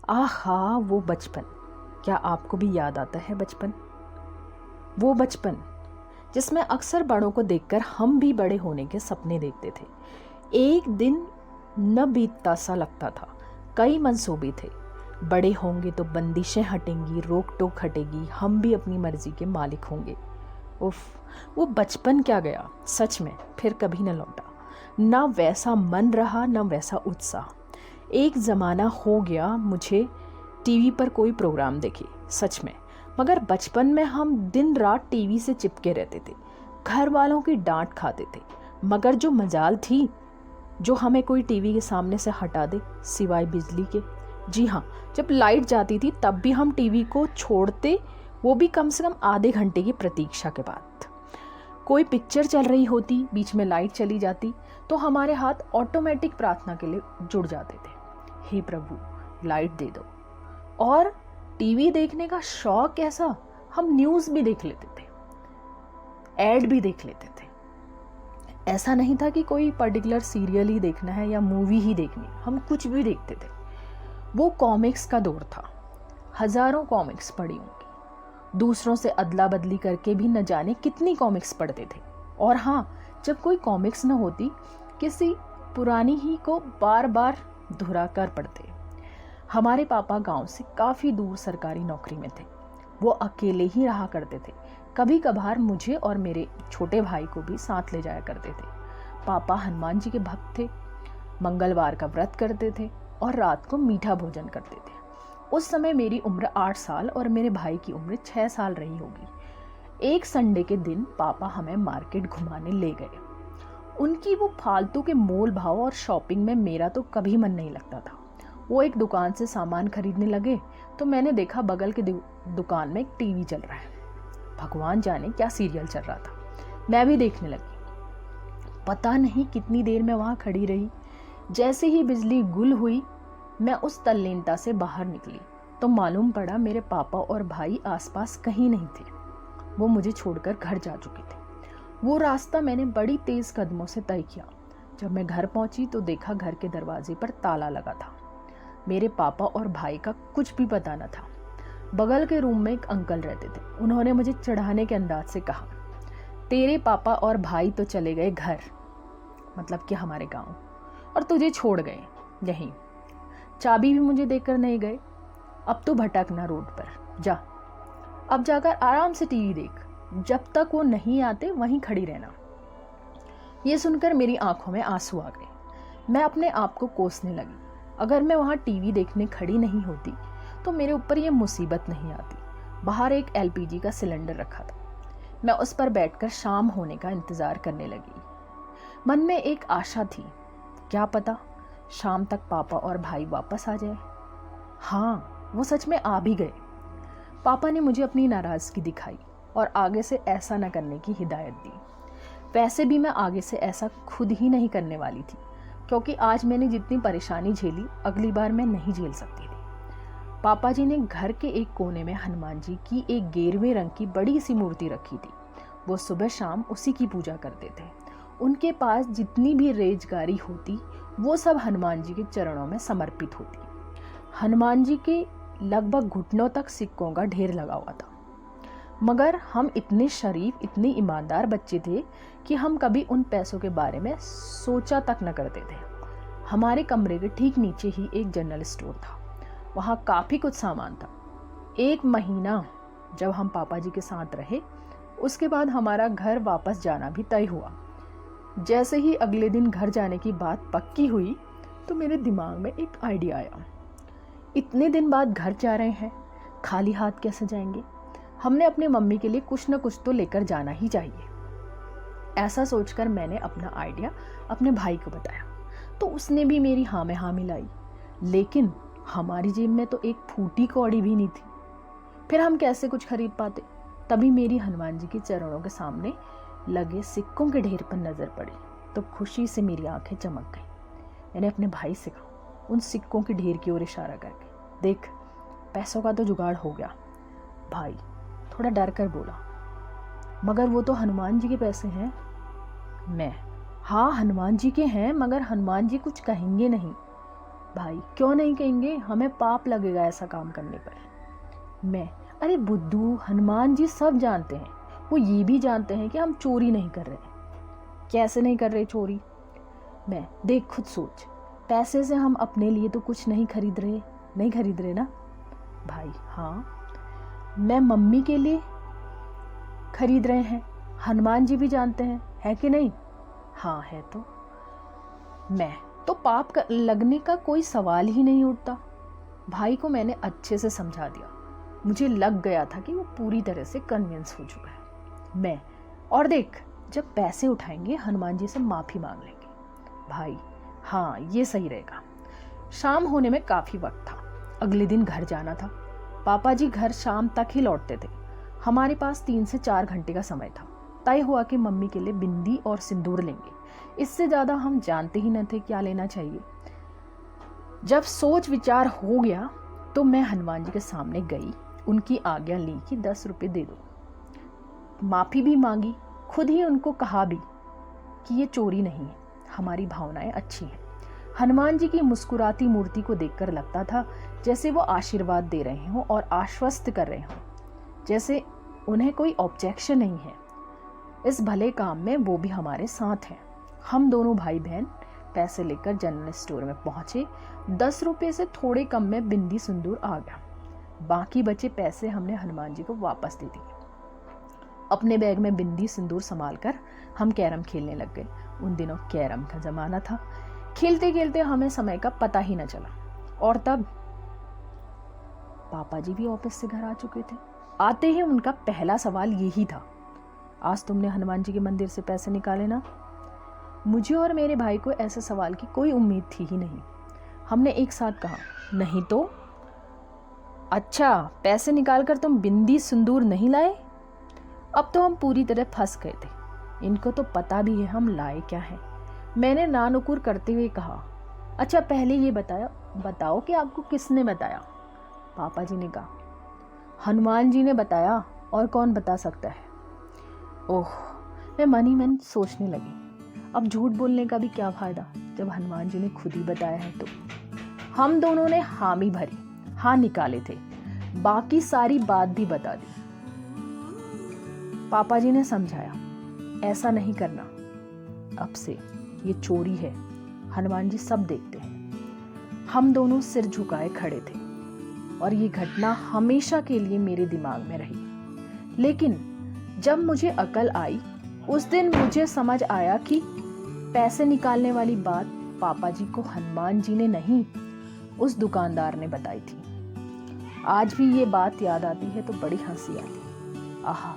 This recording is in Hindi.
आहा वो बचपन, क्या आपको भी याद आता है बचपन? वो बचपन जिसमें अक्सर बड़ों को देखकर हम भी बड़े होने के सपने देखते थे। एक दिन न बीतता सा लगता था। कई मंसूबे थे, बड़े होंगे तो बंदिशें हटेंगी, रोक टोक हटेगी, हम भी अपनी मर्जी के मालिक होंगे। उफ, वो बचपन क्या गया, सच में फिर कभी न लौटा। ना वैसा मन रहा, ना वैसा उत्साह। एक ज़माना हो गया मुझे टीवी पर कोई प्रोग्राम देखे, सच में। मगर बचपन में हम दिन रात टीवी से चिपके रहते थे, घर वालों की डांट खाते थे। मगर जो मजाल थी जो हमें कोई टीवी के सामने से हटा दे, सिवाय बिजली के। जी हाँ, जब लाइट जाती थी तब भी हम टीवी को छोड़ते, वो भी कम से कम आधे घंटे की प्रतीक्षा के बाद। कोई पिक्चर चल रही होती, बीच में लाइट चली जाती तो हमारे हाथ ऑटोमेटिक प्रार्थना के लिए जुड़ जाते थे, हे प्रभु लाइट दे दो। और टीवी देखने का शौक कैसा, हम न्यूज़ भी देख लेते थे, एड भी देख लेते थे। ऐसा नहीं था कि कोई पर्टिकुलर सीरियल ही देखना है या मूवी ही देखनी, हम कुछ भी देखते थे। वो कॉमिक्स का दौर था, हजारों कॉमिक्स पढ़ी होंगी, दूसरों से अदला बदली करके भी न जाने कितनी कॉमिक्स पढ़ते थे। और हाँ, जब कोई कॉमिक्स न होती, किसी पुरानी ही को बार बार दोहरा कर पढ़ते। हमारे पापा गांव से काफ़ी दूर सरकारी नौकरी में थे, वो अकेले ही रहा करते थे। कभी कभार मुझे और मेरे छोटे भाई को भी साथ ले जाया करते थे। पापा हनुमान जी के भक्त थे, मंगलवार का व्रत करते थे और रात को मीठा भोजन करते थे। उस समय मेरी उम्र 8 साल और मेरे भाई की उम्र 6 साल रही होगी। एक संडे के दिन पापा हमें मार्केट घुमाने ले गए। उनकी वो फालतू के मोल भाव और शॉपिंग में मेरा तो कभी मन नहीं लगता था। वो एक दुकान से सामान खरीदने लगे तो मैंने देखा बगल के दुकान में एक टीवी चल रहा है। भगवान जाने क्या सीरियल चल रहा था, मैं भी देखने लगी। पता नहीं कितनी देर में वहाँ खड़ी रही। जैसे ही बिजली गुल हुई, मैं उस तल्लीनता से बाहर निकली तो मालूम पड़ा मेरे पापा और भाई आसपास कहीं नहीं थे। वो मुझे छोड़कर घर जा चुके थे। वो रास्ता मैंने बड़ी तेज कदमों से तय किया। जब मैं घर पहुंची तो देखा घर के दरवाजे पर ताला लगा था। मेरे पापा और भाई का कुछ भी पता न था। बगल के रूम में एक अंकल रहते थे। उन्होंने मुझे चढ़ाने के अंदाज से कहा, तेरे पापा और भाई तो चले गए घर, मतलब कि हमारे गांव, और तुझे छोड़ गए यहीं। चाबी भी मुझे देकर नहीं गए। अब तो भटकना रोड पर जा, अब जाकर आराम से टीवी देख, जब तक वो नहीं आते वहीं खड़ी रहना। ये सुनकर मेरी आंखों में आंसू आ गए। मैं अपने आप को कोसने लगी। अगर मैं वहाँ टीवी देखने खड़ी नहीं होती तो मेरे ऊपर ये मुसीबत नहीं आती। बाहर एक एलपीजी का सिलेंडर रखा था। मैं उस पर बैठकर शाम होने का इंतजार करने लगी। मन में एक आशा थी, क्या पता शाम तक पापा और भाई वापस आ जाए। हाँ, वो सच में आ भी गए। पापा ने मुझे अपनी नाराज़गी दिखाई और आगे से ऐसा न करने की हिदायत दी। वैसे भी मैं आगे से ऐसा खुद ही नहीं करने वाली थी, क्योंकि आज मैंने जितनी परेशानी झेली अगली बार मैं नहीं झेल सकती थी। पापा जी ने घर के एक कोने में हनुमान जी की एक गेरुए रंग की बड़ी सी मूर्ति रखी थी। वो सुबह शाम उसी की पूजा करते थे। उनके पास जितनी भी रेजगारी होती वो सब हनुमान जी के चरणों में समर्पित होती। हनुमान जी के लगभग घुटनों तक सिक्कों का ढेर लगा हुआ था। मगर हम इतने शरीफ, इतने ईमानदार बच्चे थे कि हम कभी उन पैसों के बारे में सोचा तक न करते थे। हमारे कमरे के ठीक नीचे ही एक जनरल स्टोर था। वहाँ काफ़ी कुछ सामान था। एक महीना जब हम पापा जी के साथ रहे, उसके बाद हमारा घर वापस जाना भी तय हुआ। जैसे ही अगले दिन घर जाने की बात पक्की हुई तो मेरे दिमाग में एक आइडिया आया। इतने दिन बाद घर जा रहे हैं, खाली हाथ कैसे जाएंगे? हमने अपने मम्मी के लिए कुछ न कुछ तो लेकर जाना ही चाहिए। ऐसा सोचकर मैंने अपना आइडिया अपने भाई को बताया तो उसने भी मेरी हाँ में हाँ मिलाई। लेकिन हमारी जेब में तो एक फूटी कौड़ी भी नहीं थी। फिर हम कैसे कुछ खरीद पाते? तभी मेरी हनुमान जी के चरणों के सामने लगे सिक्कों के ढेर पर नजर पड़ी तो खुशी से मेरी आंखें चमक गई। मैंने अपने भाई से कहा, उन सिक्कों के ढेर की ओर इशारा करके, देख पैसों का तो जुगाड़ हो गया। भाई थोड़ा डर कर बोला, मगर वो तो हनुमान जी के पैसे हैं। मैं, हाँ हनुमान जी के हैं, मगर हनुमान जी कुछ कहेंगे नहीं। भाई क्यों नहीं कहेंगे, हमें पाप लगेगा ऐसा काम करने पर। मैं, अरे बुद्धू, हनुमान जी सब जानते हैं, वो ये भी जानते हैं कि हम चोरी नहीं कर रहे। कैसे नहीं कर रहे चोरी? मैं, देख खुद सोच, पैसे से हम अपने लिए तो कुछ नहीं खरीद रहे ना। भाई हाँ, मैं मम्मी के लिए खरीद रहे हैं, हनुमान जी भी जानते हैं, है कि नहीं? हाँ है। तो मैं, तो पाप लगने का कोई सवाल ही नहीं उठता। भाई को मैंने अच्छे से समझा दिया, मुझे लग गया था कि वो पूरी तरह से कन्विंस हो चुका है। मैं, और देख, जब पैसे उठाएंगे हनुमान जी से माफ़ी मांग लेंगे। भाई हाँ, ये सही रहेगा। शाम होने में काफ़ी वक्त था, अगले दिन घर जाना था। पापा जी घर शाम तक ही लौटते थे, हमारे पास 3 से 4 घंटे का समय था। तय हुआ कि मम्मी के लिए बिंदी और सिंदूर लेंगे, इससे ज़्यादा हम जानते ही न थे क्या लेना चाहिए। जब सोच विचार हो गया तो मैं हनुमान जी के सामने गई, उनकी आज्ञा ली कि 10 रुपये दे दो। माफ़ी भी मांगी, खुद ही उनको कहा भी कि ये चोरी नहीं है, हमारी भावनाएं अच्छी हैं। हनुमान जी की मुस्कुराती मूर्ति को देखकर लगता था जैसे वो आशीर्वाद दे रहे हों और आश्वस्त कर रहे हों, जैसे उन्हें कोई ऑब्जेक्शन नहीं है इस भले काम में, वो भी हमारे साथ हैं। हम दोनों भाई बहन पैसे लेकर जनरल स्टोर में पहुंचे। 10 रुपये से थोड़े कम में बिंदी सिंदूर आ गया। बाकी बचे पैसे हमने हनुमान जी को वापस दे दिए। अपने बैग में बिंदी सिंदूर संभाल कर हम कैरम खेलने लग गए। उन दिनों कैरम का जमाना था, खेलते खेलते हमें समय का पता ही न चला। और तब पापा जी भी ऑफिस से घर आ चुके थे। आते ही उनका पहला सवाल यही था, आज तुमने हनुमान जी के मंदिर से पैसे निकाले ना? मुझे और मेरे भाई को ऐसे सवाल की कोई उम्मीद थी ही नहीं। हमने एक साथ कहा, नहीं तो? अच्छा, पैसे निकालकर तुम बिंदी सिंदूर नहीं लाए? अब तो हम पूरी तरह फंस गए थे। इनको तो पता भी है हम लाए क्या हैं। मैंने नानुकुर करते हुए कहा, अच्छा पहले ये बताओ कि आपको किसने बताया? पापा जी ने कहा, हनुमान जी ने बताया, और कौन बता सकता है? ओह, मैं मन ही मन सोचने लगी, अब झूठ बोलने का भी क्या फायदा जब हनुमान जी ने खुद ही बताया है तो। हम दोनों ने हामी भरी, हाँ निकाले थे, बाकी सारी बात भी बता दी। पापा जी ने समझाया, ऐसा नहीं करना, अब से ये चोरी है, हनुमान जी सब देखते हैं। हम दोनों सिर झुकाए खड़े थे और ये घटना हमेशा के लिए मेरे दिमाग में रही। लेकिन जब मुझे अकल आई, उस दिन मुझे समझ आया कि पैसे निकालने वाली बात पापा जी को हनुमान जी ने नहीं, उस दुकानदार ने बताई थी। आज भी ये बात याद आती है तो बड़ी हंसी आती। आहा,